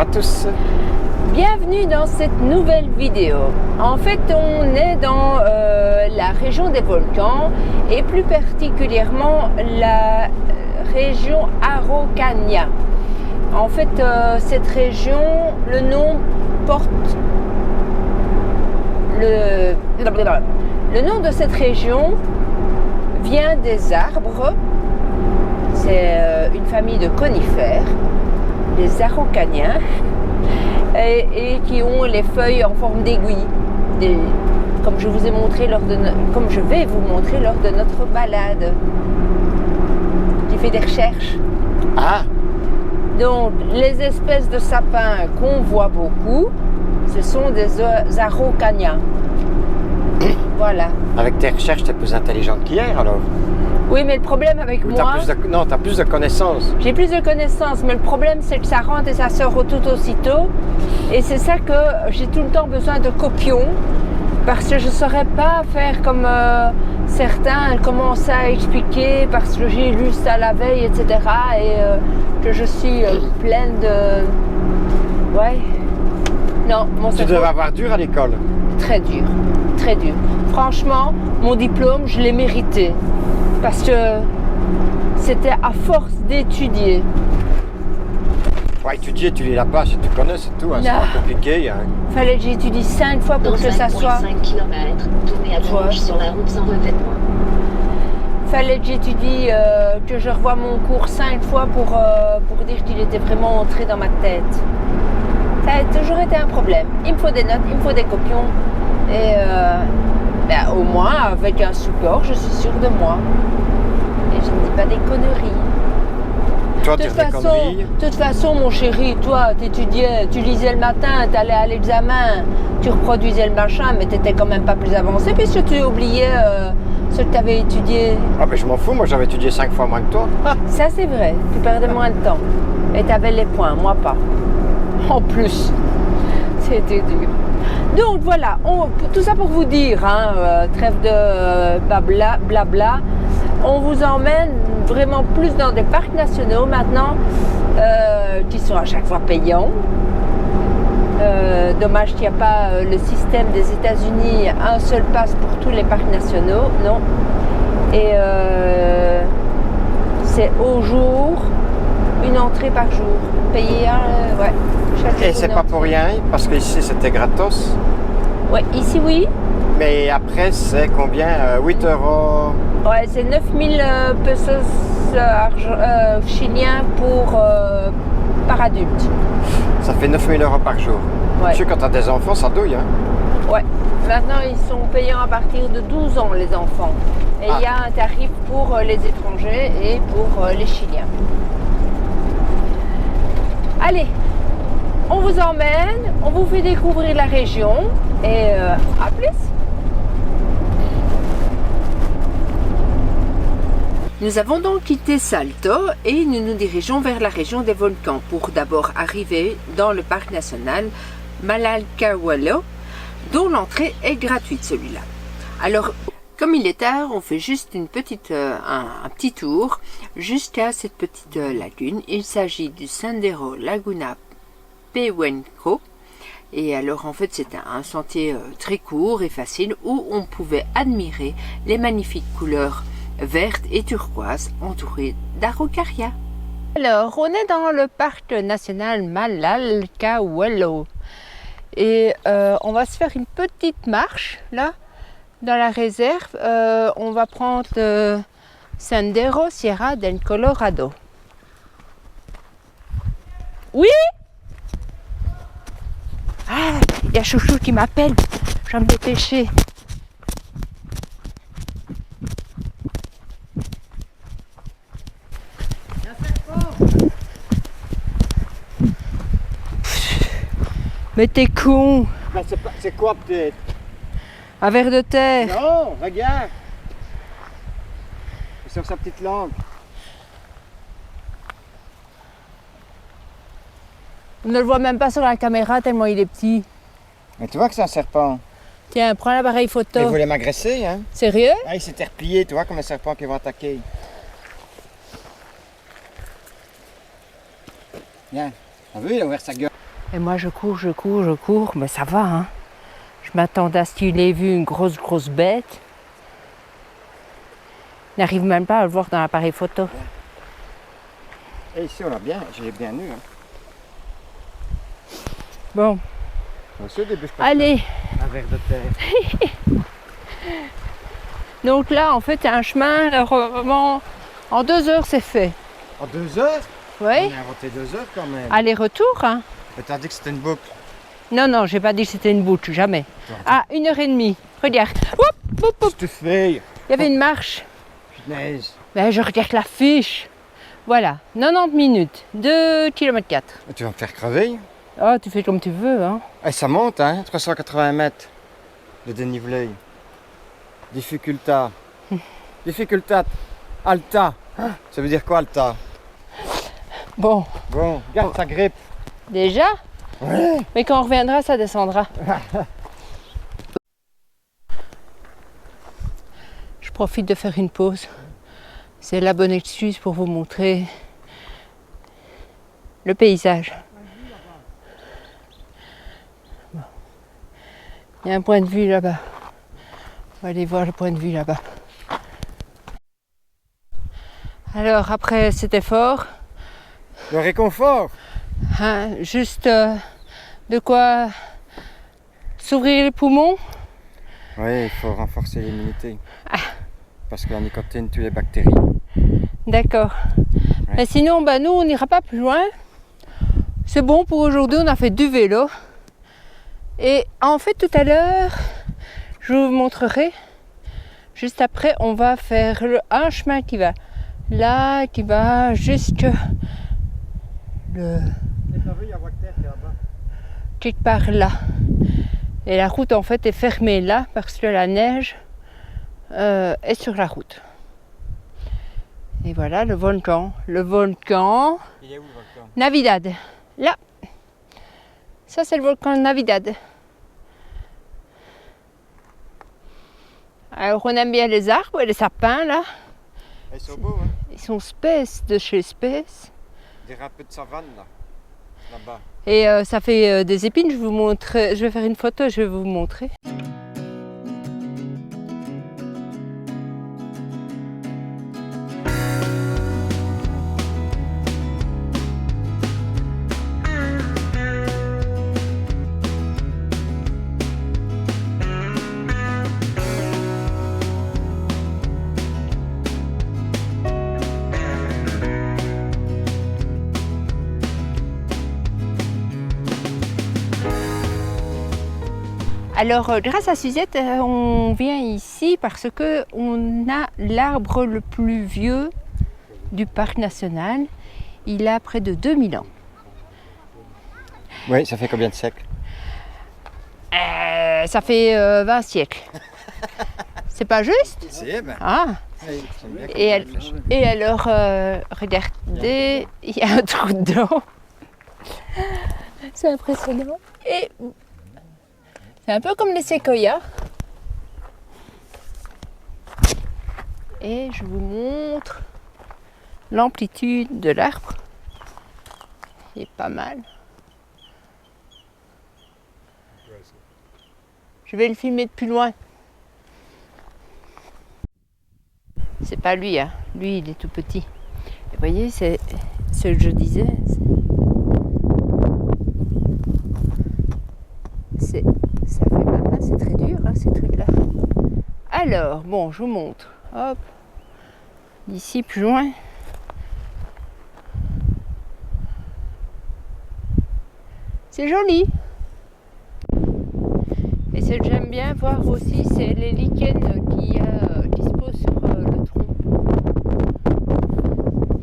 à tous. Bienvenue dans cette nouvelle vidéo. En fait, on est dans la région des volcans et plus particulièrement la région Araucanía. En fait, cette région, le nom porte le nom de cette région vient des arbres. C'est une famille de conifères, les Araucaniens, et qui ont les feuilles en forme d'aiguille, comme je vais vous montrer lors de notre balade. J'ai fait des recherches. Ah, Donc, les espèces de sapins qu'on voit beaucoup, ce sont des Araucaniens. Voilà. avec tes recherches, tu es plus intelligente qu'hier alors? Oui, mais le problème avec moi... Non, tu as plus de connaissances. J'ai plus de connaissances, mais le problème c'est que ça rentre et ça sort tout aussitôt. Et c'est ça que j'ai tout le temps besoin de copions, parce que je ne saurais pas faire comme certains commencent à expliquer, parce que j'ai lu ça la veille, etc. Et que je suis pleine de... Ouais. Non, mon Tu cerveau... devais avoir dur à l'école. Très dur, très dur. Franchement, mon diplôme, je l'ai mérité. Parce que c'était à force d'étudier. Ouais, étudier, tu lis la page et tu connais, c'est tout. Hein, c'est pas compliqué. Hein. Fallait que j'étudie 5 fois pour que ça soit... 5 km, tournez à gauche sur la route sans revêtement. Fallait que j'étudie, que je revoie mon cours 5 fois pour dire qu'il était vraiment entré dans ma tête. Ça a toujours été un problème. Il me faut des notes, il me faut des copions. Et au moins, avec un support, je suis sûre de moi. Et je ne dis pas des conneries. Toi, dire des conneries. De toute façon, mon chéri, toi, t'étudiais, tu lisais le matin, t'allais à l'examen, tu reproduisais le machin, mais t'étais quand même pas plus avancé puisque tu oubliais ce que t'avais étudié. Ah, mais je m'en fous, moi j'avais étudié 5 fois moins que toi. Ah. Ça, c'est vrai, tu perdais moins de temps. Et t'avais les points, moi pas. En plus, c'était dur. Donc voilà, tout ça pour vous dire, trêve de blabla, on vous emmène vraiment plus dans des parcs nationaux maintenant, qui sont à chaque fois payants. Dommage qu'il n'y a pas le système des États-Unis, un seul pass pour tous les parcs nationaux, non. Et c'est au jour, une entrée par jour, payé ouais. Et c'est pas pour rien, parce qu'ici c'était gratos. Ouais, ici oui. Mais après, c'est combien 8 €. Ouais, c'est 9000 pesos chiliens par adulte. Ça fait 9000 € par jour. Ouais. Tu sais, quand tu as des enfants, ça douille. Hein. Ouais. Maintenant, ils sont payants à partir de 12 ans, les enfants. Et il y a un tarif pour les étrangers et pour les Chiliens. Allez, on vous emmène, on vous fait découvrir la région et à plus. Nous avons donc quitté Salto et nous nous dirigeons vers la région des volcans pour d'abord arriver dans le parc national Malalcahualo, dont l'entrée est gratuite celui-là. Alors, comme il est tard, on fait juste un petit tour jusqu'à cette petite lagune. Il s'agit du Sendero Laguna Pehuenco. Et alors en fait c'est un sentier très court et facile où on pouvait admirer les magnifiques couleurs vertes et turquoises entourées d'araucaria. Alors on est dans le parc national Malalcahualo et on va se faire une petite marche là dans la réserve. On va prendre le Sendero Sierra del Colorado. Oui? Ah, il y a Chouchou qui m'appelle. Je vais me dépêcher. Mais t'es con. Ben, c'est quoi peut-être? Un ver de terre. Non, regarde. Sur sa petite langue. On ne le voit même pas sur la caméra tellement il est petit. Mais tu vois que c'est un serpent. Tiens, prends l'appareil photo. Il voulait m'agresser, hein. Sérieux? Ah, il s'était replié, tu vois, comme les serpents qui vont attaquer. Viens. T'as vu, il a ouvert sa gueule. Et moi je cours, mais ça va, hein. Je m'attendais à ce qu'il ait vu une grosse bête. Il n'arrive même pas à le voir dans l'appareil photo. Et ici on a bien, je l'ai bien eu. Hein. Bon, Aussi, au début, je allez. un verre de terre. Donc là, en fait, il y a un chemin, là, vraiment, en 2 heures, c'est fait. En 2 heures? Oui. On a inventé 2 heures quand même. Aller-retour, hein. Mais t'as dit que c'était une boucle. Non, j'ai pas dit que c'était une boucle, jamais. Attends. Ah, 1h30. Regarde. Oup, oup, oup. Qu'est-ce que tu fais? Il y avait une marche. Punaise. Ben, je regarde la fiche. Voilà, 90 minutes, 2 km 4. Tu vas me faire crever. Oh, tu fais comme tu veux, hein. Et ça monte, hein, 380 mètres de dénivelé. Difficultà. Difficultà. Alta. Ça veut dire quoi, alta? Bon, Bon, garde sa grippe. déjà. Ouais. Mais quand on reviendra, ça descendra. Je profite de faire une pause. C'est la bonne excuse pour vous montrer le paysage. Bon. Il y a un point de vue là-bas. On va aller voir le point de vue là-bas. Alors après cet effort, Le réconfort. hein, juste de quoi s'ouvrir les poumons. Oui, il faut renforcer l'immunité. Parce que la nicotine tue les bactéries. D'accord. Ouais. Mais sinon, bah, nous, on n'ira pas plus loin. C'est bon pour aujourd'hui, on a fait du vélo. Et en fait, tout à l'heure, je vous montrerai. Juste après, on va faire un chemin qui va là, qui va jusque quelque part là. Et la route, en fait, est fermée là parce que la neige est sur la route. Et voilà le volcan. Le volcan Il est où le volcan? Navidad. Là. Ça, c'est le volcan Navidad. Alors, on aime bien les arbres et les sapins, là. Ils sont beaux, hein? Ils sont Space de chez Space. Des un peu de savane, là. Là-bas. Et ça fait des épines. Je vous montre. Je vais faire une photo, je vais vous montrer. Alors, grâce à Suzette, on vient ici parce que on a l'arbre le plus vieux du parc national. Il a près de 2000 ans. Oui, ça fait combien de siècles? Ça fait 20 siècles. C'est pas juste? C'est ben. Ah. Et alors, regardez, il y a un trou d'eau. C'est impressionnant. Et c'est un peu comme les séquoias. Et je vous montre l'amplitude de l'arbre. Il est pas mal. Je vais le filmer de plus loin. C'est pas lui, hein. Lui, il est tout petit. Et vous voyez, c'est ce que je disais. Ça fait mal, hein, c'est très dur, hein, ces trucs-là. Alors, bon, je vous montre. Hop. D'ici, plus loin. C'est joli. Et ce que j'aime bien voir aussi, c'est les lichens qui se posent sur le tronc.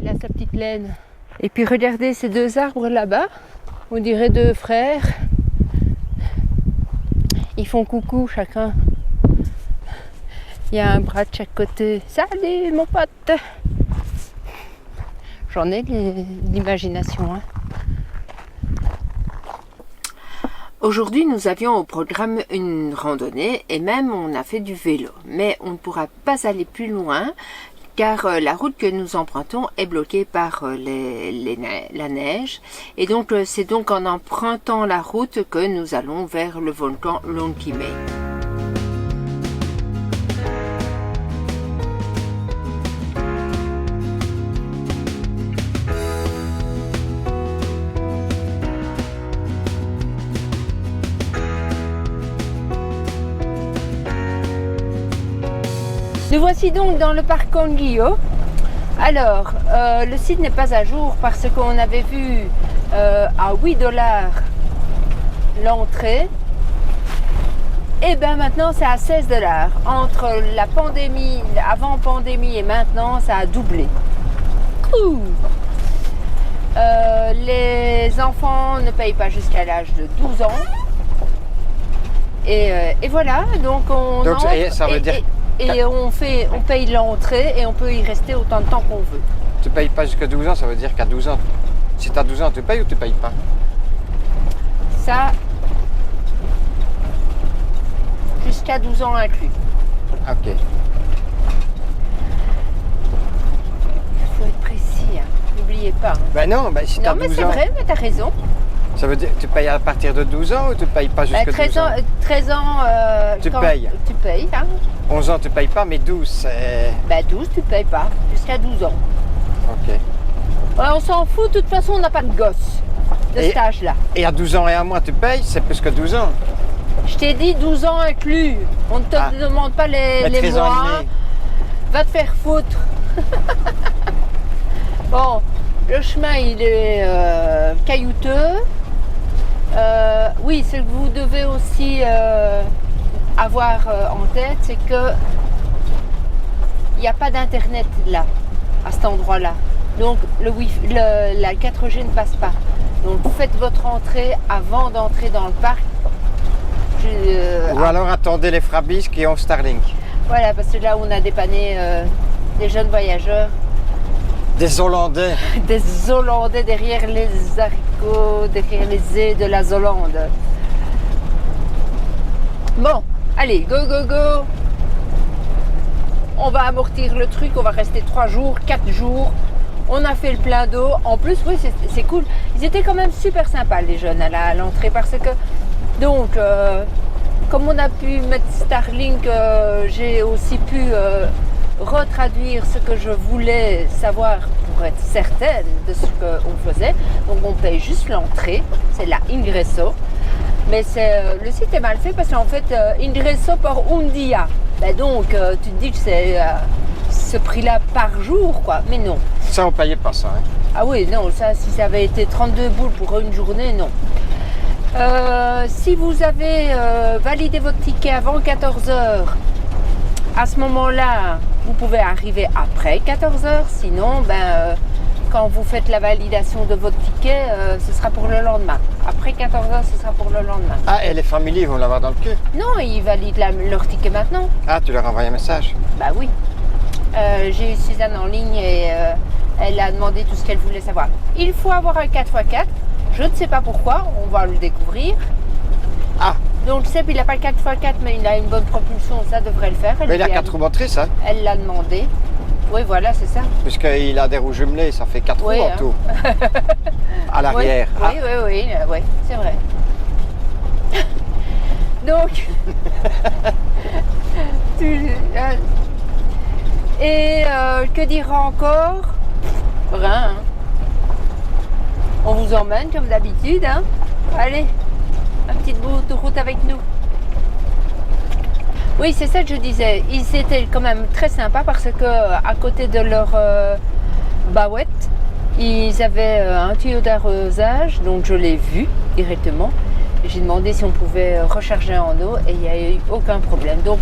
Il a sa petite laine. Et puis regardez ces deux arbres là-bas. On dirait deux frères. Ils font coucou chacun. Il y a un bras de chaque côté. Salut mon pote. J'en ai l'imagination. Hein. Aujourd'hui, nous avions au programme une randonnée et même on a fait du vélo. Mais on ne pourra pas aller plus loin car la route que nous empruntons est bloquée par la neige. Et donc c'est donc en empruntant la route que nous allons vers le volcan Lonquimay. Nous voici donc dans le parc Conguillo. Alors, le site n'est pas à jour parce qu'on avait vu à 8 $ l'entrée. Et bien maintenant c'est à 16 $. Entre la pandémie, avant pandémie et maintenant, ça a doublé. Les enfants ne payent pas jusqu'à l'âge de 12 ans. Et voilà, donc on Donc, entre ça veut dire... et on paye l'entrée et on peut y rester autant de temps qu'on veut. Tu payes pas jusqu'à 12 ans, ça veut dire qu'à 12 ans, si tu as 12 ans, tu payes ou tu payes pas? Ça, jusqu'à 12 ans inclus. Ok. Il faut être précis, hein. N'oubliez pas. Hein. Ben non, ben si tu as Non, mais 12 c'est ans, vrai, mais t'as raison. ça veut dire que tu payes à partir de 12 ans ou tu payes pas jusqu'à 12 ans? 13 ans, Tu payes. Tu payes, hein. 11 ans, tu payes pas, mais 12, c'est... 12, tu payes pas, jusqu'à 12 ans. Ok. Ouais, on s'en fout, de toute façon, on n'a pas de gosse de cet âge-là. Et à 12 ans et à moins, tu payes, c'est plus que 12 ans. Je t'ai dit 12 ans inclus. On ne te demande pas les 13 ans mois. et demi. Va te faire foutre. Bon, le chemin, il est caillouteux. Oui, ce que vous devez aussi avoir en tête, c'est que il n'y a pas d'internet là, à cet endroit-là. Donc la 4G ne passe pas. Donc vous faites votre entrée avant d'entrer dans le parc. Ou alors attendez les Frabis qui ont Starlink. Voilà, parce que là on a dépanné des jeunes voyageurs. Des Hollandais. Des Hollandais derrière les haricots, derrière les ais de la Hollande. Bon, allez, go, go, go. On va amortir le truc, on va rester 3 jours, 4 jours. On a fait le plein d'eau. En plus, oui, c'est cool. Ils étaient quand même super sympas, les jeunes, à l'entrée, parce que, donc, comme on a pu mettre Starlink, j'ai aussi pu retraduire ce que je voulais savoir pour être certaine de ce qu'on faisait. Donc, on paye juste l'entrée, c'est la ingresso. Mais le site est mal fait parce qu'en fait, ingresso par un dia. Ben donc, tu te dis que c'est ce prix-là par jour, quoi. Mais non. Ça, on payait pas ça. Hein. Ah oui, non, ça, si ça avait été 32 boules pour une journée, non. Si vous avez validé votre ticket avant 14 h, à ce moment-là, vous pouvez arriver après 14 h. Sinon, quand vous faites la validation de votre ticket, ce sera pour le lendemain. Après 14 h, ce sera pour le lendemain. Ah, et les familles vont l'avoir dans le cul? Non, ils valident leur ticket maintenant. Ah, tu leur as envoyé un message? Bah oui. J'ai eu Suzanne en ligne et elle a demandé tout ce qu'elle voulait savoir. Il faut avoir un 4x4. Je ne sais pas pourquoi, on va le découvrir. Ah. Donc Seb, il n'a pas le 4x4, mais il a une bonne propulsion, ça devrait le faire. Mais il a 4 roues motrices, hein? Elle l'a demandé. Oui, voilà, c'est ça. Puisqu'il a des roues jumelées, ça fait 4 roues en tout. À l'arrière. Oui, c'est vrai. Donc, que dire encore? Rien. Hein. On vous emmène comme d'habitude. Hein. Allez, un petit bout de route avec nous. Oui, c'est ça que je disais. Ils étaient quand même très sympas parce que à côté de leur bavette, ils avaient un tuyau d'arrosage, donc je l'ai vu directement. J'ai demandé si on pouvait recharger en eau et il n'y a eu aucun problème. Donc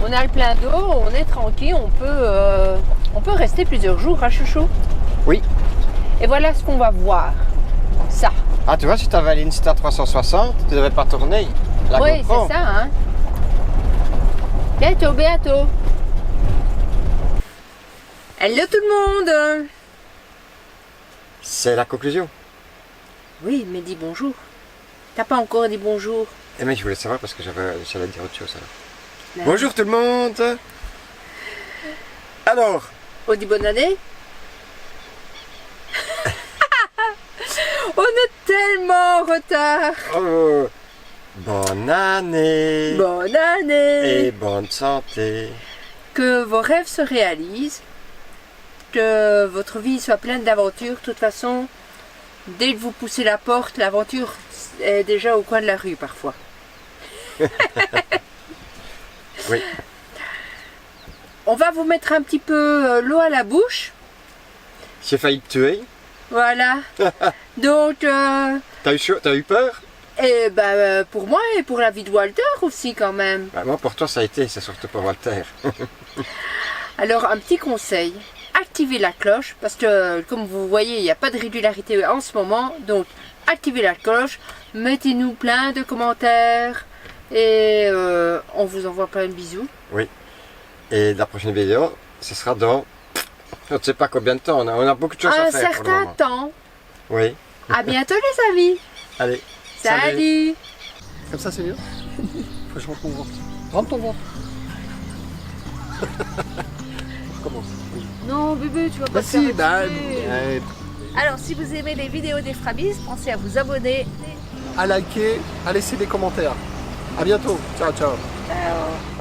on a le plein d'eau, on est tranquille, on peut rester plusieurs jours à Chouchou. Oui. Et voilà ce qu'on va voir. Ça. Ah, tu vois, si tu avais l'Insta 360, tu ne devais pas tourner la oui, GoPro. c'est ça, hein. Bientôt. Hello tout le monde. C'est la conclusion. Oui, mais dis bonjour. T'as pas encore dit bonjour. Eh mais je voulais savoir parce que j'allais dire autre chose. Alors. Là. Bonjour tout le monde. Alors, On dit bonne année. On est tellement en retard. Oh, bonne année Bonne année. et bonne santé. Que vos rêves se réalisent. Que votre vie soit pleine d'aventures. De toute façon, dès que vous poussez la porte, l'aventure est déjà au coin de la rue parfois. Oui. On va vous mettre un petit peu l'eau à la bouche. J'ai failli te tuer. Voilà. Donc, T'as eu chaud, t'as eu peur? et pour moi et pour la vie de Walter aussi quand même. Bah, moi pour toi ça a été, c'est surtout pour Walter. Alors un petit conseil, activez la cloche parce que comme vous voyez il n'y a pas de régularité en ce moment. Donc activez la cloche, mettez-nous plein de commentaires et on vous envoie plein de bisous. Oui. Et la prochaine vidéo, ce sera dans... Je ne sais pas combien de temps, on a beaucoup de choses Un à faire pour le certain moment. temps. Oui. À bientôt les amis. Allez. Salut. Comme ça, c'est mieux. Faut que je rentre mon ventre. Rentre ton ventre. On recommence. Oui. Non bébé, tu vas pas Bah te faire si, bah... exploser. Alors si vous aimez les vidéos des Frabis, pensez à vous abonner. à liker, à laisser des commentaires. À bientôt. Ciao, ciao. Ciao.